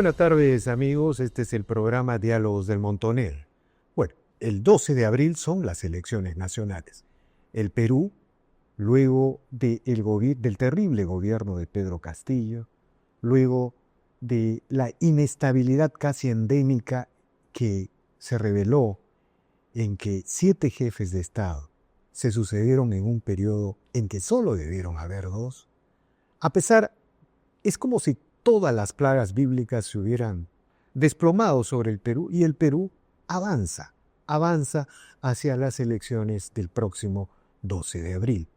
buenas tardes, amigos. Este es el programa Diálogos del Montonel. Bueno, el 12 de abril son las elecciones nacionales. El Perú, luego del terrible gobierno de Pedro Castillo, luego de la inestabilidad casi endémica que se reveló en que 7 jefes de Estado se sucedieron en un periodo en que solo debieron haber 2, es como si todas las plagas bíblicas se hubieran desplomado sobre el Perú y el Perú avanza hacia las elecciones del próximo 12 de abril.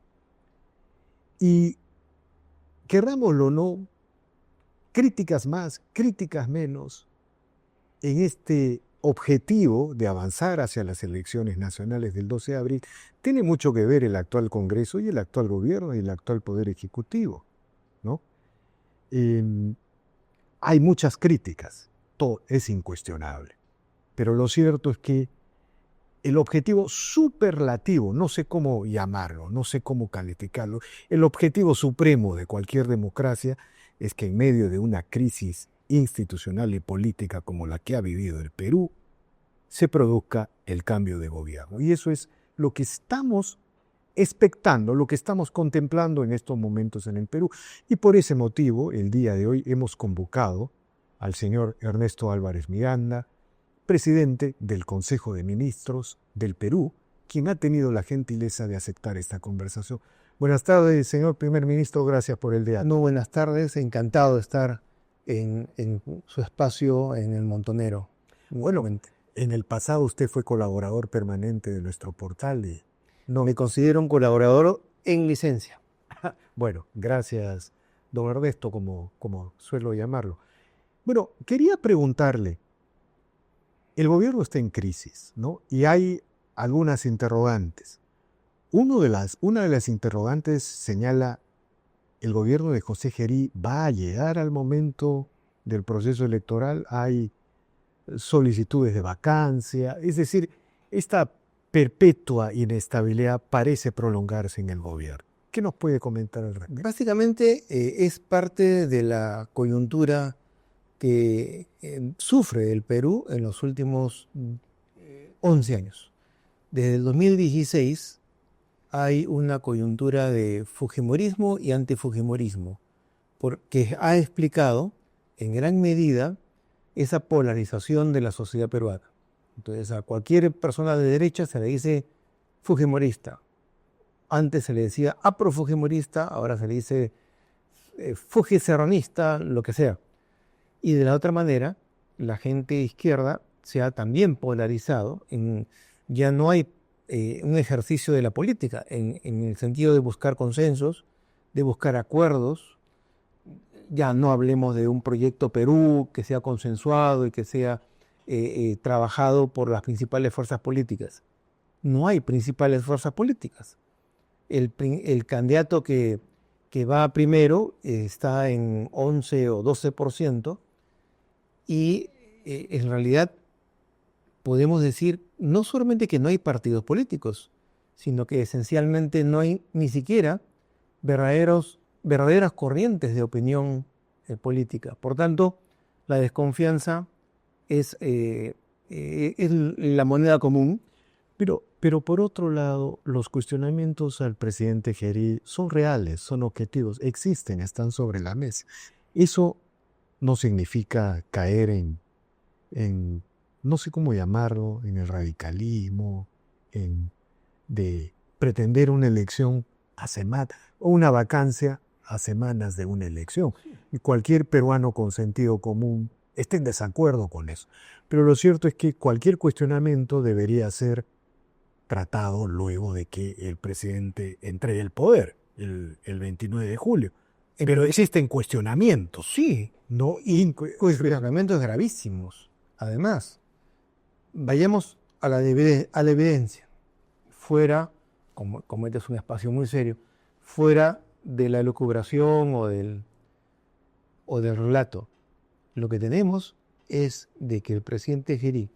Y querrámoslo o no, críticas más, críticas menos, en este objetivo de avanzar hacia las elecciones nacionales del 12 de abril, tiene mucho que ver el actual Congreso y el actual gobierno y el actual Poder Ejecutivo, ¿no? Hay muchas críticas, todo es incuestionable, pero lo cierto es que el objetivo superlativo, no sé cómo llamarlo, no sé cómo calificarlo, el objetivo supremo de cualquier democracia es que en medio de una crisis institucional y política como la que ha vivido el Perú, se produzca el cambio de gobierno. Y eso es lo que estamos expectando, lo que estamos contemplando en estos momentos en el Perú. Y por ese motivo, el día de hoy hemos convocado al señor Ernesto Álvarez Miranda, presidente del Consejo de Ministros del Perú, quien ha tenido la gentileza de aceptar esta conversación. Buenas tardes, señor primer ministro, gracias por el día. No, buenas tardes, encantado de estar en su espacio en el Montonero. Bueno, en el pasado usted fue colaborador permanente de nuestro portal y no me considero un colaborador en licencia. Bueno, gracias, don Ernesto, como suelo llamarlo. Bueno, quería preguntarle, el gobierno está en crisis, ¿no? Y hay algunas interrogantes. Una de las interrogantes señala, ¿el gobierno de José Gerí va a llegar al momento del proceso electoral? Hay solicitudes de vacancia, es decir, esta perpetua inestabilidad parece prolongarse en el gobierno. ¿Qué nos puede comentar al respecto? Básicamente es parte de la coyuntura que sufre el Perú en los últimos 11 años. Desde el 2016 hay una coyuntura de fujimorismo y antifujimorismo, porque ha explicado en gran medida esa polarización de la sociedad peruana. Entonces a cualquier persona de derecha se le dice fujimorista. Antes se le decía aprofujimorista, ahora se le dice fujiserranista, lo que sea. Y de la otra manera, la gente de izquierda se ha también polarizado. Ya no hay un ejercicio de la política en el sentido de buscar consensos, de buscar acuerdos. Ya no hablemos de un proyecto Perú que sea consensuado y que sea trabajado por las principales fuerzas políticas. No hay principales fuerzas políticas. El candidato que va primero está en 11 o 12% y en realidad podemos decir no solamente que no hay partidos políticos, sino que esencialmente no hay ni siquiera verdaderas corrientes de opinión política. Por tanto, la desconfianza es la moneda común. Pero por otro lado, los cuestionamientos al presidente Gerí son reales, son objetivos, existen, están sobre la mesa. Eso no significa caer en no sé cómo llamarlo, en el radicalismo, de pretender una elección a semana o una vacancia a semanas de una elección. Y cualquier peruano con sentido común está en desacuerdo con eso. Pero lo cierto es que cualquier cuestionamiento debería ser tratado luego de que el presidente entregue el poder, el 29 de julio. Pero existen cuestionamientos. Sí, ¿no? Cuestionamientos gravísimos. Además, vayamos a la evidencia. Fuera, como este es un espacio muy serio, fuera de la elucubración o del relato. Lo que tenemos es de que el presidente Gerí,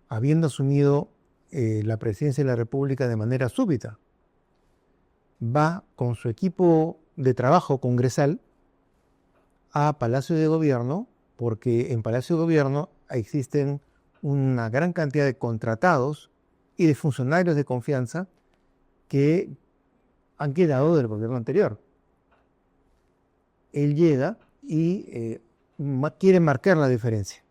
habiendo asumido la presidencia de la República de manera súbita, va con su equipo de trabajo congresal a Palacio de Gobierno porque en Palacio de Gobierno existen una gran cantidad de contratados y de funcionarios de confianza que han quedado del gobierno anterior. Él llega y quiere marcar la diferencia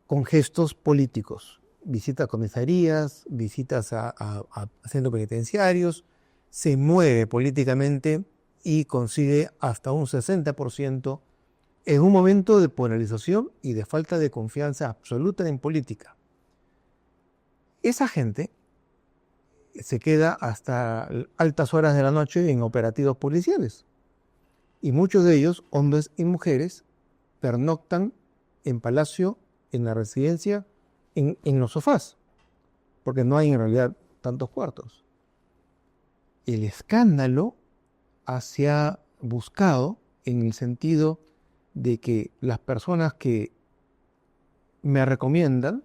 con gestos políticos. Visita comisarías, visitas a centros penitenciarios, se mueve políticamente y consigue hasta un 60% en un momento de polarización y de falta de confianza absoluta en política. Esa gente se queda hasta altas horas de la noche en operativos policiales. Y muchos de ellos, hombres y mujeres, pernoctan en Palacio, en la residencia, en los sofás, porque no hay en realidad tantos cuartos. El escándalo se ha buscado en el sentido de que las personas que me recomiendan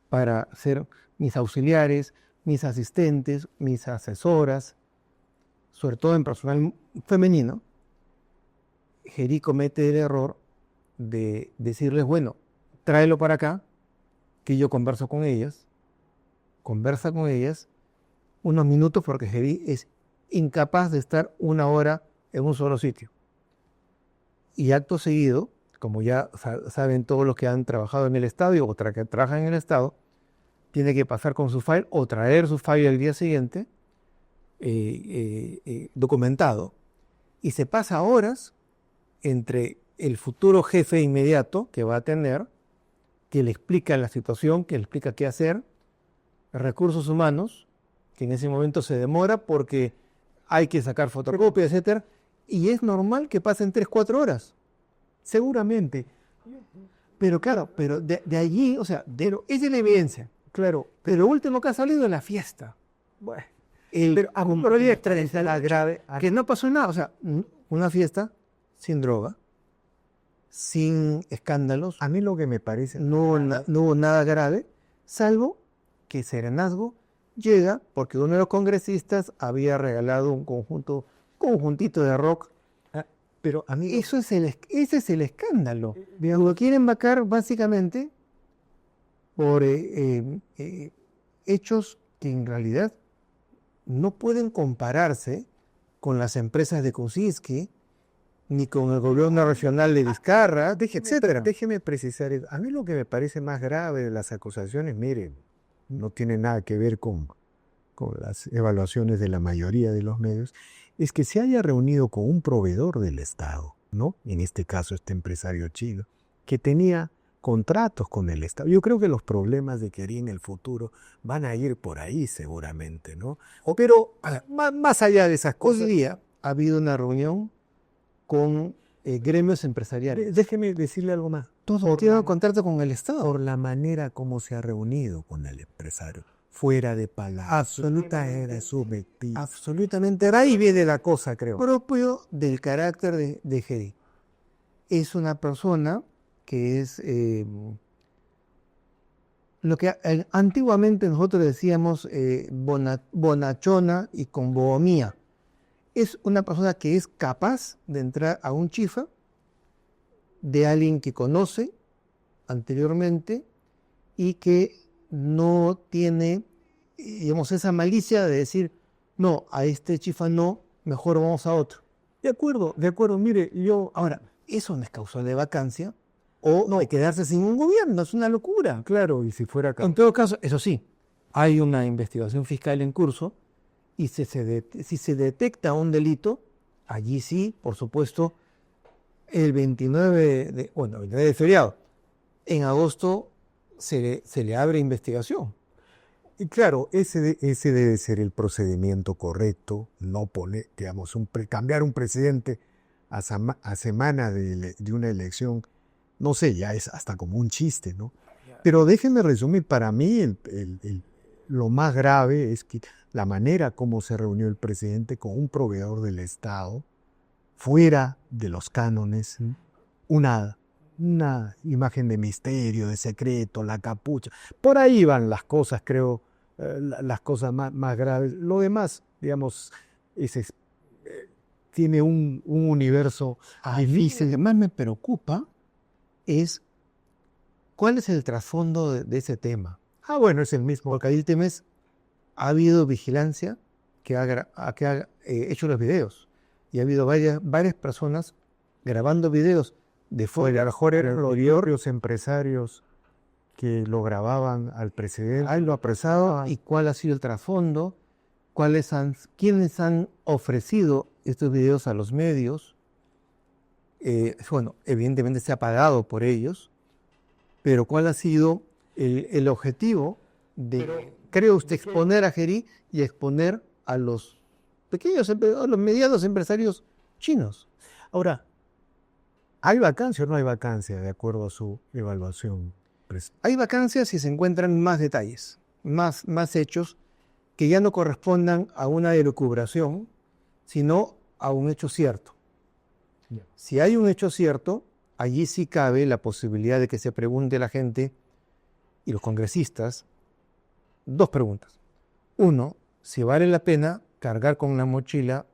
para ser mis auxiliares, mis asistentes, mis asesoras, sobre todo en personal femenino, Gerí comete el error de decirles, bueno, tráelo para acá, que yo conversa con ellas unos minutos, porque Gerí es incapaz de estar una hora en un solo sitio. Y acto seguido, como ya saben todos los que han trabajado en el Estado o que trabajan en el Estado, tiene que pasar con su file o traer su file el día siguiente documentado. Y se pasa horas entre el futuro jefe inmediato que va a tener, que le explica la situación, que le explica qué hacer, recursos humanos, que en ese momento se demora porque hay que sacar fotocopias, etcétera, y es normal que pasen 3-4 horas. Seguramente. Pero claro, pero de allí, o sea, esa es la evidencia. Claro, pero lo último que ha salido es la fiesta. Bueno, Pero un problema extraordinario grave, que no pasó nada. O sea, una fiesta sin droga, sin escándalos. a mí lo que me parece... No hubo nada grave, salvo que Serenazgo llega porque uno de los congresistas había regalado un conjuntito de rock. Pero a mí... Ese es el escándalo. Lo quieren vacar básicamente por hechos que en realidad no pueden compararse con las empresas de Kosinski, ni con el gobierno regional de Vizcarra, etcétera. Déjeme precisar eso. A mí lo que me parece más grave de las acusaciones, miren, no tiene nada que ver con las evaluaciones de la mayoría de los medios, es que se haya reunido con un proveedor del Estado, ¿no? En este caso, este empresario chino, que tenía contratos con el Estado. Yo creo que los problemas de Kerí en el futuro van a ir por ahí seguramente, ¿no? Pero más allá de esas cosas... Hoy día ha habido una reunión con gremios empresariales. Déjeme decirle algo más. Todo tiene contrato con el Estado. Por la manera como se ha reunido con el empresario, fuera de palacio, absolutamente era ahí viene la cosa, creo. Propio del carácter de Gerí. Es una persona que es lo que antiguamente nosotros decíamos bonachona y con bohemia. Es una persona que es capaz de entrar a un chifa de alguien que conoce anteriormente y que no tiene, digamos, esa malicia de decir, no, a este chifa no, mejor vamos a otro. De acuerdo, mire, Ahora, eso no es causa de vacancia o no, de quedarse sin un gobierno, es una locura. claro, y si fuera En todo caso, eso sí, hay una investigación fiscal en curso y si se detecta un delito, allí sí, por supuesto, el 29 de feriado, en agosto se le abre investigación. Y claro, ese debe ser el procedimiento correcto, no poner, digamos, cambiar un presidente a semana de una elección, no sé, ya es hasta como un chiste, ¿no? Pero déjenme resumir, para mí lo más grave es que la manera como se reunió el presidente con un proveedor del Estado, fuera de los cánones, una imagen de misterio, de secreto, la capucha. Por ahí van las cosas, creo, las cosas más graves. Lo demás, digamos, tiene un universo Lo que más me preocupa es cuál es el trasfondo de ese tema. Ah, bueno, es el mismo. Porque ahí el tema es, ha habido vigilancia que ha hecho los videos. Y ha habido varias personas grabando videos de O a lo mejor eran los exterior. propios empresarios que lo grababan al presidente. Ahí lo ha apresado. ¿Y cuál ha sido el trasfondo? ¿Quiénes han ofrecido estos videos a los medios? Bueno, evidentemente se ha pagado por ellos, pero ¿cuál ha sido el objetivo de, creo usted, exponer a Gerí y exponer a los pequeños, a los medianos empresarios chinos? Ahora, ¿hay vacancia o no hay vacancia de acuerdo a su evaluación? Hay vacancias si se encuentran más detalles, más hechos que ya no correspondan a una elucubración, sino a un hecho cierto. Si hay un hecho cierto, allí sí cabe la posibilidad de que se pregunte a la gente y los congresistas dos preguntas. Uno, si vale la pena cargar con la mochila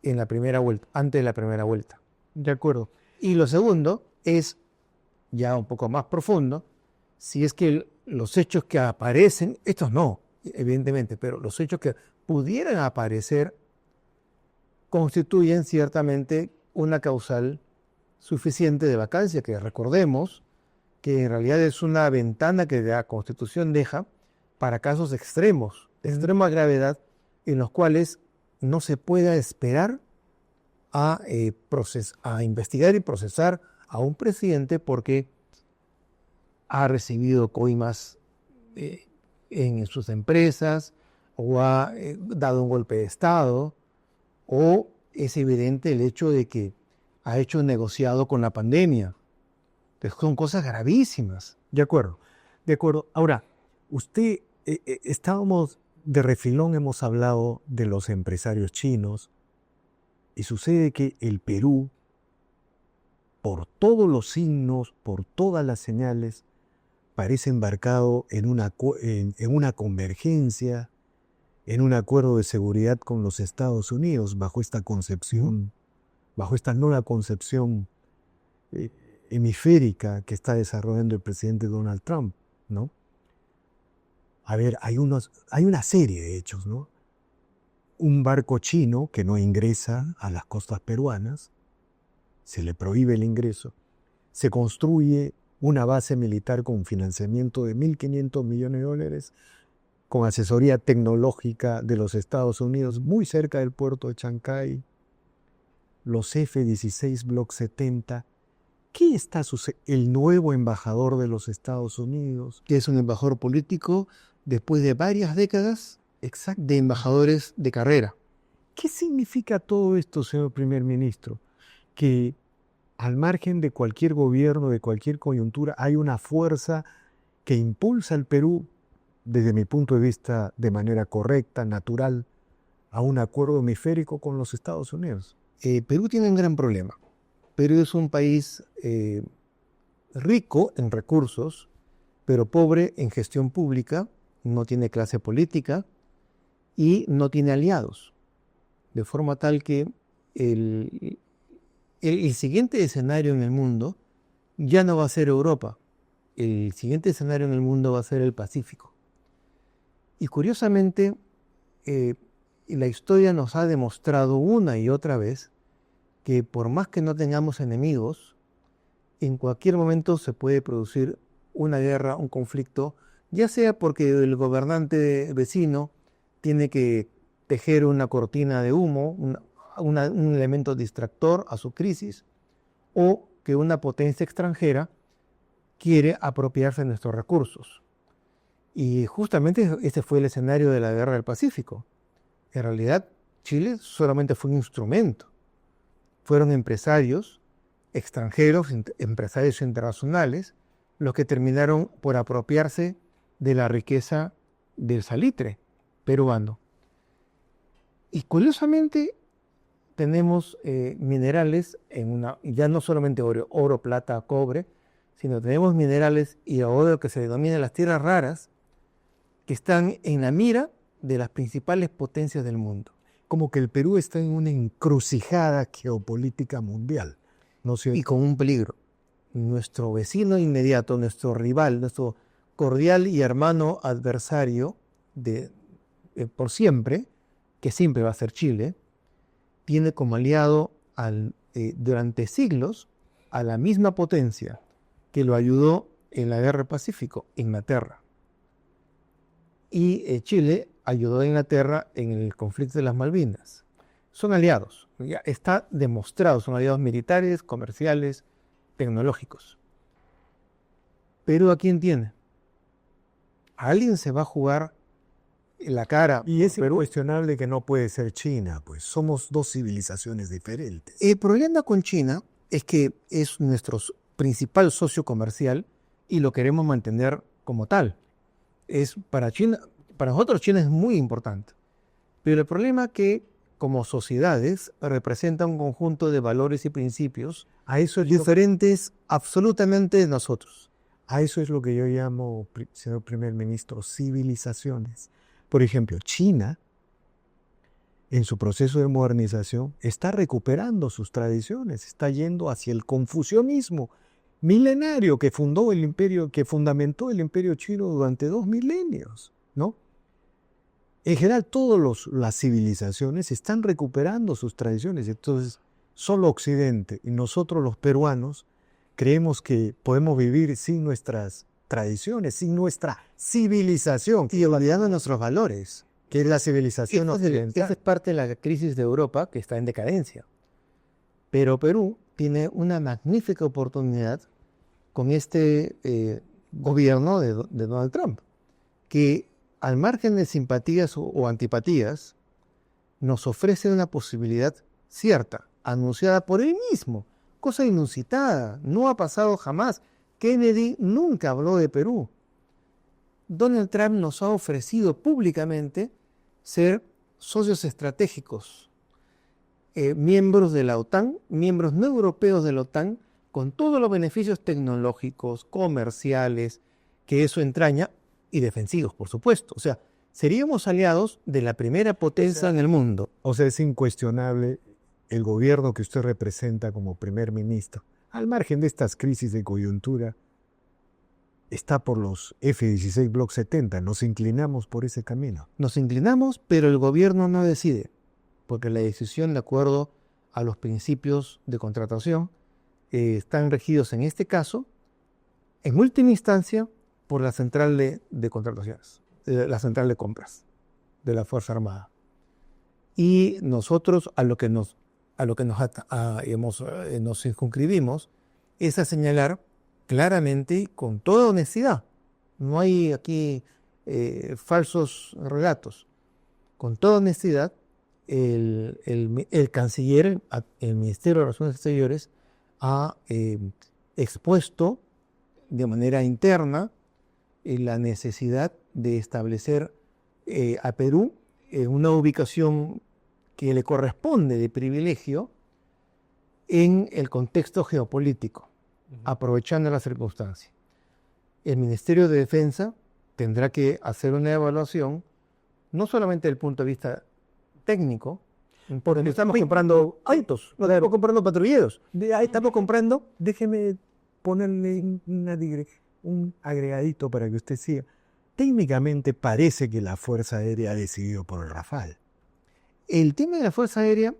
en la primera vuelta, antes de la primera vuelta. De acuerdo. Y lo segundo es, ya un poco más profundo, si es que los hechos que aparecen, estos no, evidentemente, pero los hechos que pudieran aparecer constituyen ciertamente una causal suficiente de vacancia, que recordemos que en realidad es una ventana que la Constitución deja para casos extremos, de extrema gravedad, en los cuales no se pueda esperar a investigar y procesar a un presidente porque ha recibido coimas en sus empresas o ha dado un golpe de Estado, o es evidente el hecho de que ha hecho un negociado con la pandemia. Entonces son cosas gravísimas. De acuerdo, de acuerdo. Ahora, estábamos de refilón, hemos hablado de los empresarios chinos, y sucede que el Perú, por todos los signos, por todas las señales, parece embarcado en una convergencia, en un acuerdo de seguridad con los Estados Unidos, bajo esta concepción, bajo esta nueva concepción hemisférica que está desarrollando el presidente Donald Trump, ¿no? A ver, hay una serie de hechos, ¿no? Un barco chino que no ingresa a las costas peruanas, se le prohíbe el ingreso, se construye una base militar con financiamiento de $1.500 millones, con asesoría tecnológica de los Estados Unidos, muy cerca del puerto de Chancay, los F-16 Block 70. ¿Qué está sucediendo? El nuevo embajador de los Estados Unidos. Que es un embajador político después de varias décadas de embajadores de carrera. ¿Qué significa todo esto, señor primer ministro? Que al margen de cualquier gobierno, de cualquier coyuntura, hay una fuerza que impulsa al Perú, desde mi punto de vista, de manera correcta, natural, a un acuerdo hemisférico con los Estados Unidos. Perú tiene un gran problema. Perú es un país rico en recursos, pero pobre en gestión pública, no tiene clase política y no tiene aliados. De forma tal que el siguiente escenario en el mundo ya no va a ser Europa. El siguiente escenario en el mundo va a ser el Pacífico. Y curiosamente, la historia nos ha demostrado una y otra vez que por más que no tengamos enemigos, en cualquier momento se puede producir una guerra, un conflicto, ya sea porque el gobernante vecino tiene que tejer una cortina de humo, un elemento distractor a su crisis, o que una potencia extranjera quiere apropiarse de nuestros recursos. Y justamente este fue el escenario de la Guerra del Pacífico. En realidad, Chile solamente fue un instrumento. Fueron empresarios extranjeros, empresarios internacionales, los que terminaron por apropiarse de la riqueza del salitre peruano. Y curiosamente tenemos minerales, ya no solamente oro, plata, cobre, sino tenemos minerales y oro que se denominan las tierras raras, que están en la mira de las principales potencias del mundo. Como que el Perú está en una encrucijada geopolítica mundial, ¿no es cierto? Y con un peligro. nuestro vecino inmediato, nuestro rival, nuestro cordial y hermano adversario por siempre, que siempre va a ser Chile, tiene como aliado durante siglos a la misma potencia que lo ayudó en la Guerra del Pacífico, Inglaterra. Y Chile ayudó a Inglaterra en el conflicto de las Malvinas. Son aliados, ya está demostrado, son aliados militares, comerciales, tecnológicos. Perú, ¿a quién tiene? ¿A alguien se va a jugar la cara? Y es Perú. incuestionable que no puede ser China, pues somos dos civilizaciones diferentes. El problema con China es que es nuestro principal socio comercial y lo queremos mantener como tal. Para nosotros China es muy importante. Pero el problema es que como sociedades representa un conjunto de valores y principios A eso es diferentes absolutamente de nosotros. A eso es lo que yo llamo, señor primer ministro, civilizaciones. Por ejemplo, China, en su proceso de modernización, está recuperando sus tradiciones, está yendo hacia el confucianismo milenario que fundamentó el imperio chino durante 2 milenios, ¿no? En general, todas las civilizaciones están recuperando sus tradiciones. Entonces, solo Occidente y nosotros los peruanos creemos que podemos vivir sin nuestras tradiciones, sin nuestra civilización. Y olvidando nuestros valores. Que es la civilización occidental. Esa es parte de la crisis de Europa que está en decadencia. Pero Perú tiene una magnífica oportunidad con este gobierno de Donald Trump, que al margen de simpatías o antipatías, nos ofrece una posibilidad cierta, anunciada por él mismo, cosa inusitada, no ha pasado jamás. Kennedy nunca habló de Perú. Donald Trump nos ha ofrecido públicamente ser socios estratégicos, miembros de la OTAN, miembros no europeos de la OTAN, con todos los beneficios tecnológicos, comerciales, que eso entraña, y defensivos, por supuesto. O sea, seríamos aliados de la primera potencia en el mundo. O sea, es incuestionable el gobierno que usted representa como primer ministro, al margen de estas crisis de coyuntura, está por los F-16 Block 70. Nos inclinamos por ese camino. Nos inclinamos, pero el gobierno no decide, porque la decisión, de acuerdo a los principios de contratación, están regidos en este caso, en última instancia, por la central de contrataciones, la central de compras de la Fuerza Armada. Y nosotros a lo que nos circunscribimos es a señalar claramente y con toda honestidad. No hay aquí falsos relatos. Con toda honestidad, el canciller, el Ministerio de Relaciones Exteriores, ha expuesto de manera interna la necesidad de establecer a Perú una ubicación que le corresponde de privilegio en el contexto geopolítico, aprovechando la circunstancia. El Ministerio de Defensa tendrá que hacer una evaluación, no solamente desde el punto de vista técnico, porque no estamos comprando autos, no estamos comprando patrulleros, estamos comprando... Déjeme ponerle un agregadito para que usted siga. Técnicamente parece que la Fuerza Aérea ha decidido por el Rafale. El tema de la Fuerza Aérea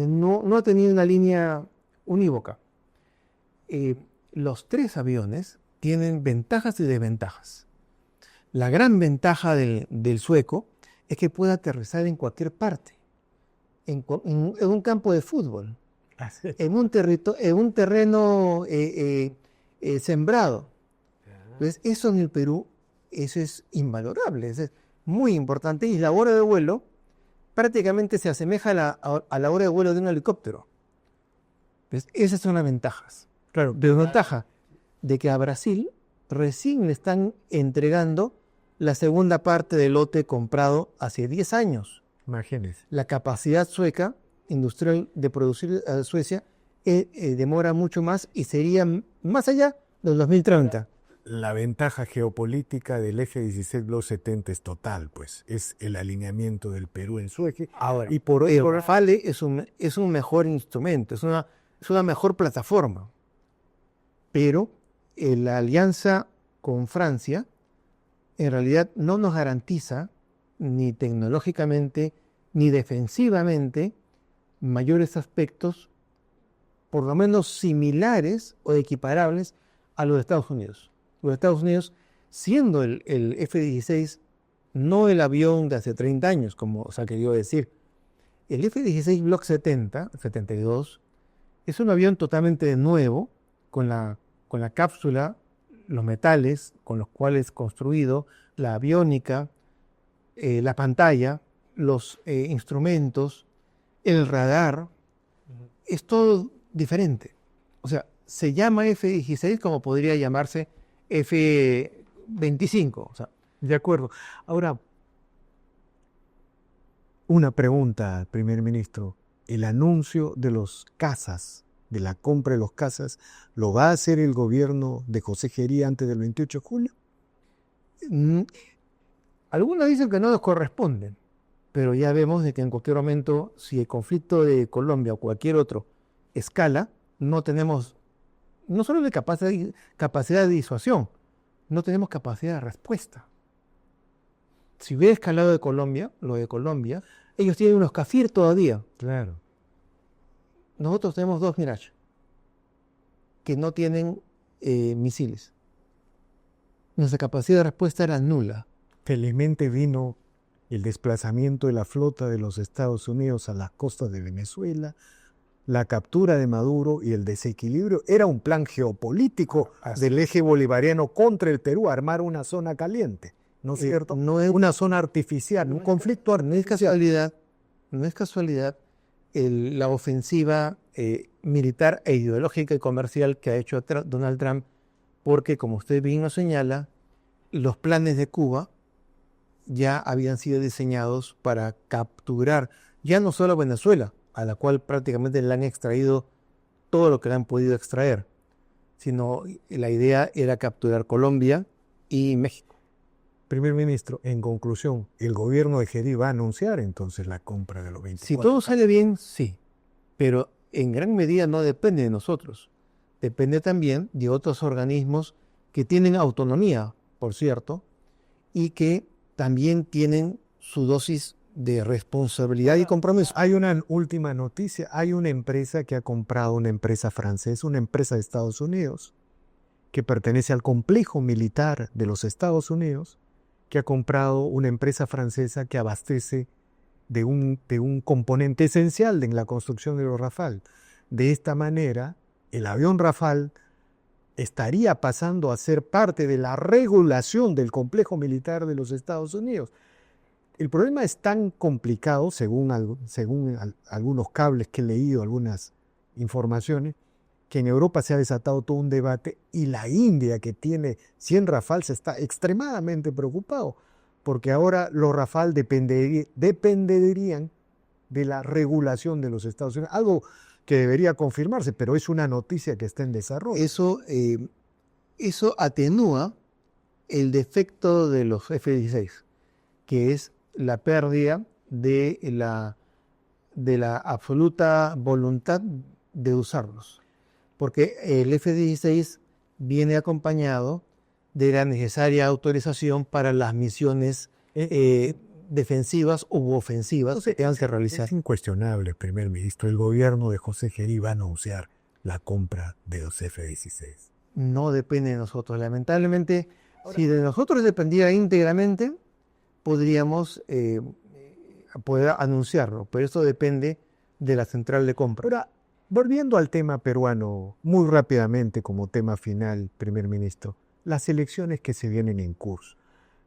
no ha tenido una línea unívoca. Los 3 aviones tienen ventajas y desventajas. La gran ventaja del sueco es que puede aterrizar en cualquier parte, en un campo de fútbol, en un terreno sembrado. Entonces, eso en el Perú, eso es invalorable, eso es muy importante, y la hora de vuelo prácticamente se asemeja a la hora de vuelo de un helicóptero. Entonces, esas son las ventajas. Claro, desventaja de que a Brasil recién le están entregando la segunda parte del lote comprado hace 10 años. Imagínese. La capacidad sueca, industrial, de producir a Suecia demora mucho más y sería más allá del 2030. La ventaja geopolítica del F-16 Block 70 es total, pues es el alineamiento del Perú en su eje. Ahora, y por el Rafale es un mejor instrumento, es una mejor plataforma. Pero la alianza con Francia en realidad no nos garantiza ni tecnológicamente ni defensivamente mayores aspectos, por lo menos similares o equiparables a los de Estados Unidos. Los Estados Unidos, siendo el F-16 no el avión de hace 30 años, como se ha querido decir, el F-16 Block 70, 72, es un avión totalmente nuevo, con la cápsula, los metales con los cuales construido, la aviónica, la pantalla, los instrumentos, el radar, es todo diferente. O sea, se llama F-16 como podría llamarse F-25. O sea, De acuerdo. Ahora, una pregunta, primer ministro. ¿El anuncio de los cazas, de la compra de los cazas, lo va a hacer el gobierno de José Gería antes del 28 de julio? Algunos dicen que no nos corresponden, pero ya vemos de que en cualquier momento, si el conflicto de Colombia o cualquier otro escala, no tenemos, no solo de capacidad de disuasión, no tenemos capacidad de respuesta. Si hubiera escalado de Colombia, lo de Colombia, ellos tienen unos Kafir todavía. Claro. Nosotros tenemos 2 Mirage que no tienen misiles. Nuestra capacidad de respuesta era nula. Felizmente vino el desplazamiento de la flota de los Estados Unidos a las costas de Venezuela, la captura de Maduro y el desequilibrio. Era un plan geopolítico del eje bolivariano contra el Perú, armar una zona caliente, ¿no es cierto? No es Una zona artificial, un conflicto No es casualidad, la ofensiva militar e ideológica y comercial que ha hecho Donald Trump, porque, como usted bien lo señala, los planes de Cuba ya habían sido diseñados para capturar ya no solo Venezuela, a la cual prácticamente le han extraído todo lo que le han podido extraer, sino la idea era capturar Colombia y México. Primer ministro, en conclusión, el gobierno de Gerí va a anunciar entonces la compra de los 24. Si todo sale bien, sí, pero en gran medida no depende de nosotros. Depende también de otros organismos que tienen autonomía, por cierto, y que también tienen su dosis de responsabilidad y compromiso. Hay una última noticia. Hay una empresa que ha comprado una empresa francesa, una empresa de Estados Unidos, que pertenece al complejo militar de los Estados Unidos, que ha comprado una empresa francesa que abastece de un componente esencial en la construcción de los Rafale. De esta manera, el avión Rafale estaría pasando a ser parte de la regulación del complejo militar de los Estados Unidos. El problema es tan complicado, según algunos cables que he leído, algunas informaciones, que en Europa se ha desatado todo un debate y la India, que tiene 100 Rafales, está extremadamente preocupado, porque ahora los Rafale dependerían de la regulación de los Estados Unidos, algo que debería confirmarse, pero es una noticia que está en desarrollo. Eso atenúa el defecto de los F-16, que es la pérdida de la absoluta voluntad de usarlos. Porque el F-16 viene acompañado de la necesaria autorización para las misiones defensivas u ofensivas que tengan que realizar. Es incuestionable, primer ministro, el gobierno de José Gerí va a anunciar la compra de los F-16. No depende de nosotros, lamentablemente. Si de nosotros dependiera íntegramente, podríamos poder anunciarlo, pero eso depende de la central de compra. Ahora, volviendo al tema peruano, muy rápidamente como tema final, primer ministro, las elecciones que se vienen en curso,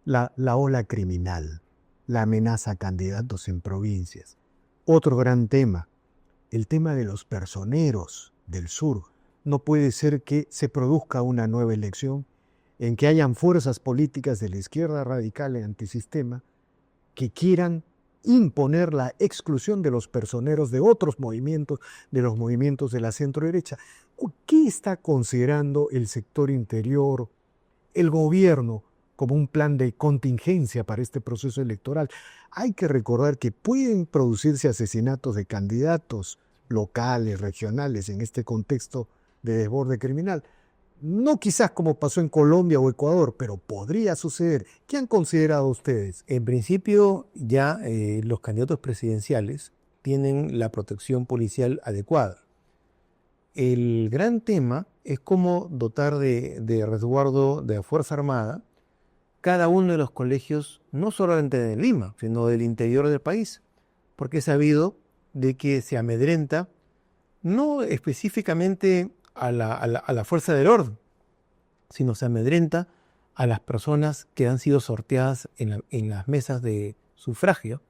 la ola criminal, la amenaza a candidatos en provincias. Otro gran tema, el tema de los personeros del sur. No puede ser que se produzca una nueva elección en que hayan fuerzas políticas de la izquierda radical y antisistema que quieran imponer la exclusión de los personeros de otros movimientos, de los movimientos de la centroderecha. ¿Qué está considerando el sector interior, el gobierno, como un plan de contingencia para este proceso electoral? Hay que recordar que pueden producirse asesinatos de candidatos locales, regionales, en este contexto de desborde criminal. No quizás como pasó en Colombia o Ecuador, pero podría suceder. ¿Qué han considerado ustedes? En principio, ya los candidatos presidenciales tienen la protección policial adecuada. El gran tema es cómo dotar de resguardo de la Fuerza Armada cada uno de los colegios, no solamente de Lima, sino del interior del país, porque es sabido de que se amedrenta no específicamente a la fuerza del orden, sino se amedrenta a las personas que han sido sorteadas en las mesas de sufragio,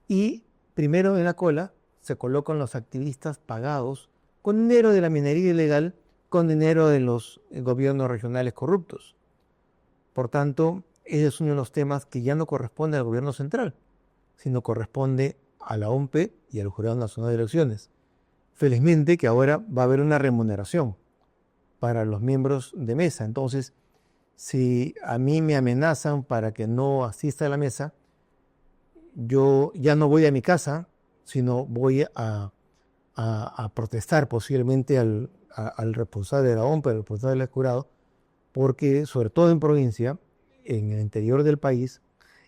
y primero en la cola se colocan los activistas pagados con dinero de la minería ilegal, con dinero de los gobiernos regionales corruptos. Por tanto, ese es uno de los temas que ya no corresponde al gobierno central, sino corresponde a la OMP y al Jurado Nacional de Elecciones. Felizmente que ahora va a haber una remuneración para los miembros de mesa. Entonces, si a mí me amenazan para que no asista a la mesa, yo ya no voy a mi casa, sino voy a protestar posiblemente al responsable de la OMP, al responsable del jurado, porque sobre todo en provincia, en el interior del país,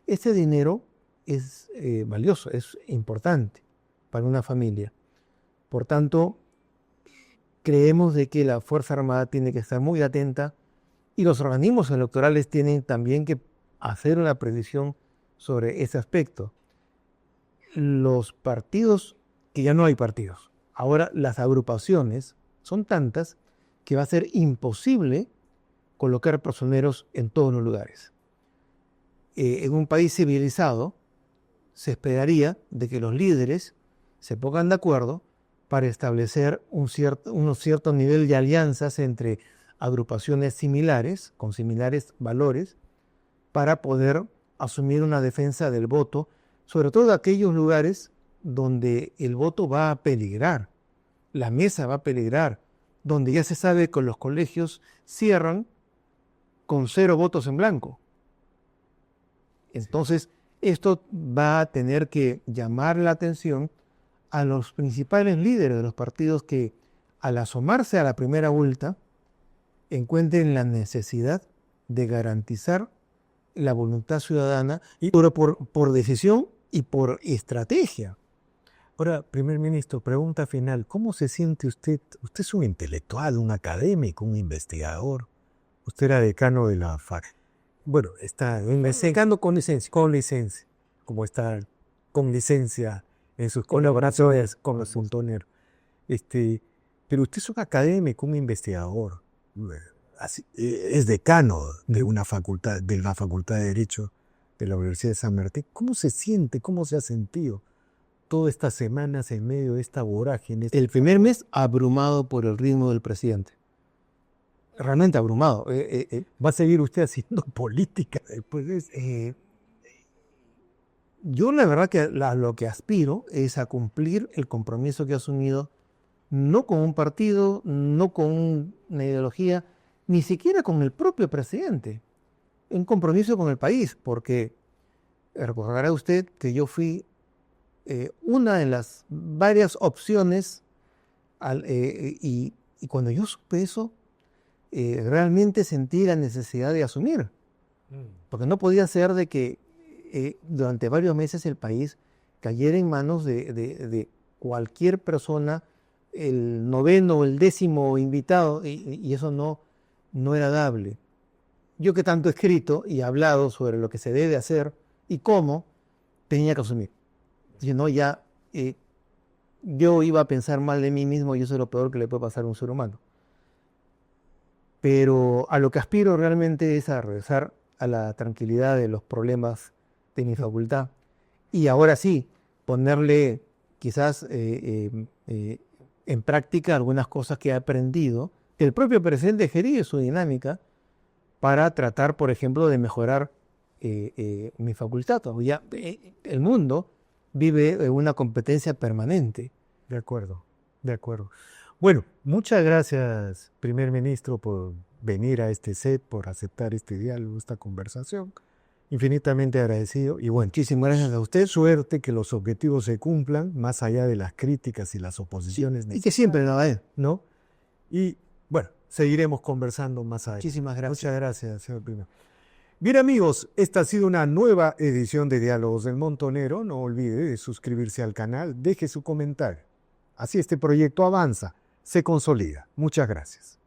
este dinero es valioso, es importante para una familia. Por tanto, creemos de que la Fuerza Armada tiene que estar muy atenta y los organismos electorales tienen también que hacer una previsión sobre ese aspecto. Los partidos, que ya no hay partidos, ahora las agrupaciones son tantas que va a ser imposible colocar personeros en todos los lugares. En un país civilizado se esperaría de que los líderes se pongan de acuerdo para establecer un cierto nivel de alianzas entre agrupaciones similares, con similares valores, para poder asumir una defensa del voto, sobre todo en aquellos lugares donde el voto va a peligrar, la mesa va a peligrar, donde ya se sabe que los colegios cierran con 0 votos en blanco. Entonces, esto va a tener que llamar la atención a los principales líderes de los partidos que, al asomarse a la primera vuelta, encuentren la necesidad de garantizar la voluntad ciudadana, pero por decisión y por estrategia. Ahora, primer ministro, pregunta final. ¿Cómo se siente usted? Usted es un intelectual, un académico, un investigador. Usted era decano de la FAC. Bueno, está investigando con licencia, como está con licencia en sus colaboraciones con los montoneros. Pero usted es un académico, un investigador. Es decano de una facultad, de la Facultad de Derecho de la Universidad de San Martín. ¿Cómo se siente? ¿Cómo se ha sentido todas estas semanas en medio de esta vorágine? El primer mes abrumado por el ritmo del presidente. Realmente abrumado. ¿Va a seguir usted haciendo política después de eso? Yo la verdad que lo que aspiro es a cumplir el compromiso que ha asumido, no con un partido, no con una ideología, ni siquiera con el propio presidente. Un compromiso con el país, porque recordará usted que yo fui una de las varias opciones y cuando yo supe eso, realmente sentí la necesidad de asumir, porque no podía ser de que durante varios meses el país cayera en manos de cualquier persona, el 9º o el 10º invitado, y eso no era dable. Yo que tanto he escrito y hablado sobre lo que se debe hacer y cómo, tenía que asumir. Si no, ya yo iba a pensar mal de mí mismo y eso es lo peor que le puede pasar a un ser humano. Pero a lo que aspiro realmente es a regresar a la tranquilidad de los problemas de mi facultad. Y ahora sí, ponerle quizás en práctica algunas cosas que he aprendido, que el propio presidente gería su dinámica para tratar, por ejemplo, de mejorar mi facultad. Ya, el mundo vive una competencia permanente. De acuerdo, de acuerdo. Bueno, muchas gracias, primer ministro, por venir a este set, por aceptar este diálogo, esta conversación. Infinitamente agradecido. Y bueno, Muchísimas gracias a usted. suerte que los objetivos se cumplan, más allá de las críticas y las oposiciones. Y que siempre la va a ir. ¿No? Y bueno, seguiremos conversando más adelante. Muchísimas gracias. Muchas gracias, señor Pino. Bien, amigos, esta ha sido una nueva edición de Diálogos del Montonero. No olvide de suscribirse al canal, deje su comentario. Así este proyecto avanza, se consolida. Muchas gracias.